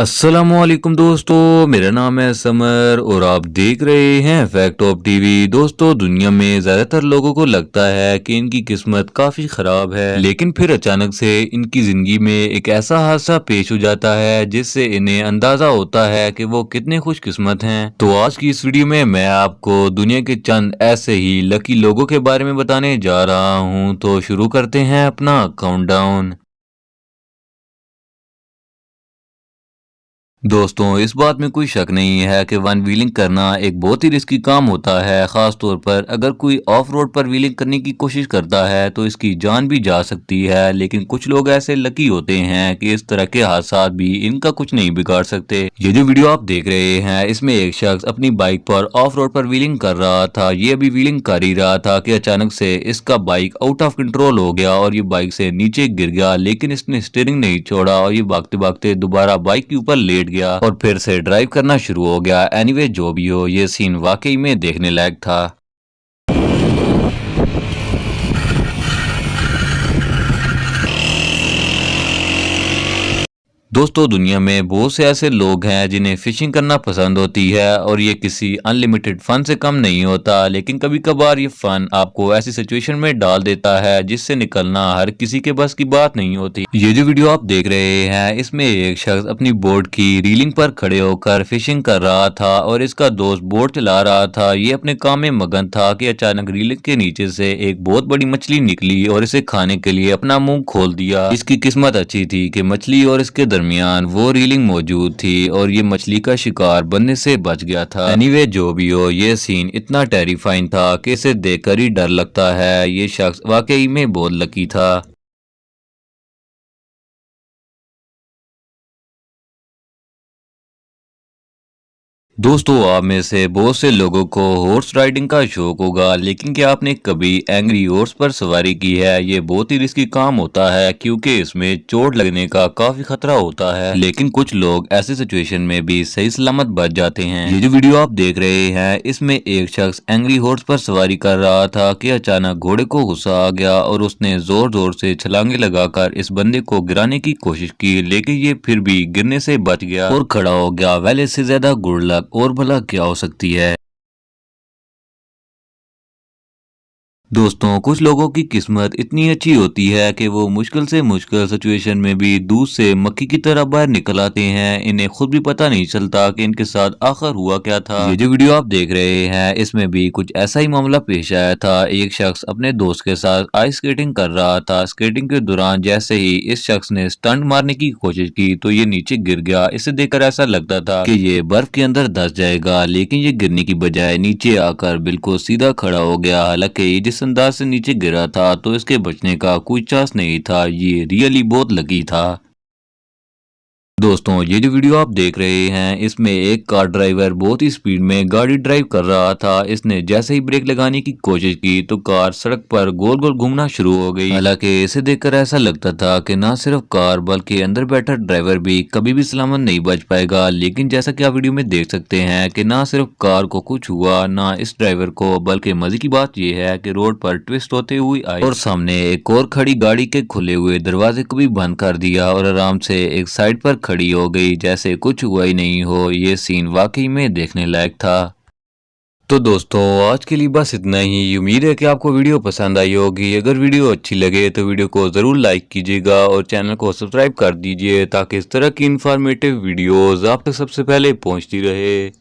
अस्सलामुअलैकुम दोस्तों, मेरा नाम है समर और आप देख रहे हैं फैक्ट ऑफ टीवी। दोस्तों, दुनिया में ज़्यादातर लोगों को लगता है कि इनकी किस्मत काफ़ी ख़राब है, लेकिन फिर अचानक से इनकी ज़िंदगी में एक ऐसा हादसा पेश हो जाता है जिससे इन्हें अंदाज़ा होता है कि वो कितने खुशकिस्मत हैं। तो आज की इस वीडियो में मैं आपको दुनिया के चंद ऐसे ही लकी लोगों के बारे में बताने जा रहा हूँ। तो शुरू करते हैं अपना काउंटडाउन। दोस्तों, इस बात में कोई शक नहीं है कि वन व्हीलिंग करना एक बहुत ही रिस्की काम होता है। ख़ास तौर पर अगर कोई ऑफ रोड पर व्हीलिंग करने की कोशिश करता है तो इसकी जान भी जा सकती है, लेकिन कुछ लोग ऐसे लकी होते हैं कि इस तरह के हादसा भी इनका कुछ नहीं बिगाड़ सकते। ये जो वीडियो आप देख रहे हैं, इसमें एक शख्स अपनी बाइक पर ऑफ रोड पर व्हीलिंग कर रहा था। ये अभी व्हीलिंग कर ही रहा था कि अचानक से इसका बाइक आउट ऑफ कंट्रोल हो गया और ये बाइक से नीचे गिर गया, लेकिन इसने स्टीयरिंग नहीं छोड़ा और ये भागते भागते दोबारा बाइक के ऊपर लेट गया और फिर से ड्राइव करना शुरू हो गया। एनीवे, जो भी हो, ये सीन वाकई में देखने लायक था। दोस्तों, दुनिया में बहुत से ऐसे लोग हैं जिन्हें फिशिंग करना पसंद होती है और ये किसी अनलिमिटेड फन से कम नहीं होता, लेकिन कभी कभार ये फन आपको ऐसी सिचुएशन में डाल देता है जिससे निकलना हर किसी के बस की बात नहीं होती। ये जो वीडियो आप देख रहे हैं, इसमें एक शख्स अपनी बोट की रीलिंग पर खड़े होकर फिशिंग कर रहा था और इसका दोस्त बोट चला रहा था। ये अपने काम में मगन था कि अचानक रीलिंग के नीचे से एक बहुत बड़ी मछली निकली और इसे खाने के लिए अपना मुंह खोल दिया। इसकी किस्मत अच्छी थी कि मछली और इसके दरमियान वो रीलिंग मौजूद थी और ये मछली का शिकार बनने से बच गया था। एनीवे, जो भी हो, ये सीन इतना टेरिफाइंग था कि इसे देखकर ही डर लगता है। ये शख्स वाकई में बहुत लकी था। दोस्तों, आप में से बहुत से लोगों को हॉर्स राइडिंग का शौक होगा, लेकिन क्या आपने कभी एंग्री हॉर्स पर सवारी की है? ये बहुत ही रिस्की काम होता है क्योंकि इसमें चोट लगने का काफी खतरा होता है, लेकिन कुछ लोग ऐसी सिचुएशन में भी सही सलामत बच जाते हैं। ये जो वीडियो आप देख रहे हैं, इसमें एक शख्स एंग्री हॉर्स पर सवारी कर रहा था कि अचानक घोड़े को गुस्सा आ गया और उसने जोर जोर से छलांगे लगाकर इस बंदे को गिराने की कोशिश की, लेकिन ये फिर भी गिरने से बच गया और खड़ा हो गया। वेल, इससे ज्यादा गुड लक और भला क्या हो सकती है। दोस्तों, कुछ लोगों की किस्मत इतनी अच्छी होती है कि वो मुश्किल से मुश्किल सिचुएशन में भी दूध से मक्खी की तरह बाहर निकल आते हैं। इन्हें खुद भी पता नहीं चलता कि इनके साथ आखिर हुआ क्या था। ये जो वीडियो आप देख रहे हैं, इसमें भी कुछ ऐसा ही मामला पेश आया था। एक शख्स अपने दोस्त के साथ आइस स्केटिंग कर रहा था। स्केटिंग के दौरान जैसे ही इस शख्स ने स्टंट मारने की कोशिश की तो ये नीचे गिर गया। इसे देखकर ऐसा लगता था कि ये बर्फ के अंदर धंस जाएगा, लेकिन ये गिरने की बजाय नीचे आकर बिल्कुल सीधा खड़ा हो गया। हालांकि जिस अंदाज से नीचे गिरा था तो इसके बचने का कोई चांस नहीं था। ये रियली बहुत लकी था। दोस्तों, ये जो वीडियो आप देख रहे हैं, इसमें एक कार ड्राइवर बहुत ही स्पीड में गाड़ी ड्राइव कर रहा था। इसने जैसे ही ब्रेक लगाने की कोशिश की तो कार सड़क पर गोल गोल घूमना शुरू हो गई। हालांकि इसे देखकर ऐसा लगता था कि न सिर्फ कार बल्कि अंदर बैठा ड्राइवर भी कभी भी सलामत नहीं बच पाएगा, लेकिन जैसा कि आप वीडियो में देख सकते हैं कि न सिर्फ कार को कुछ हुआ, न इस ड्राइवर को, बल्कि मजे की बात यह है कि रोड पर ट्विस्ट होते हुए आई और सामने एक और खड़ी गाड़ी के खुले हुए दरवाजे को भी बंद कर दिया और आराम से एक साइड पर खड़ी हो गई जैसे कुछ हुआ ही नहीं हो। ये सीन वाकई में देखने लायक था। तो दोस्तों, आज के लिए बस इतना ही। उम्मीद है कि आपको वीडियो पसंद आई होगी। अगर वीडियो अच्छी लगे तो वीडियो को ज़रूर लाइक कीजिएगा और चैनल को सब्सक्राइब कर दीजिए ताकि इस तरह की इंफॉर्मेटिव वीडियोस आप तक सबसे पहले पहुंचती रहे।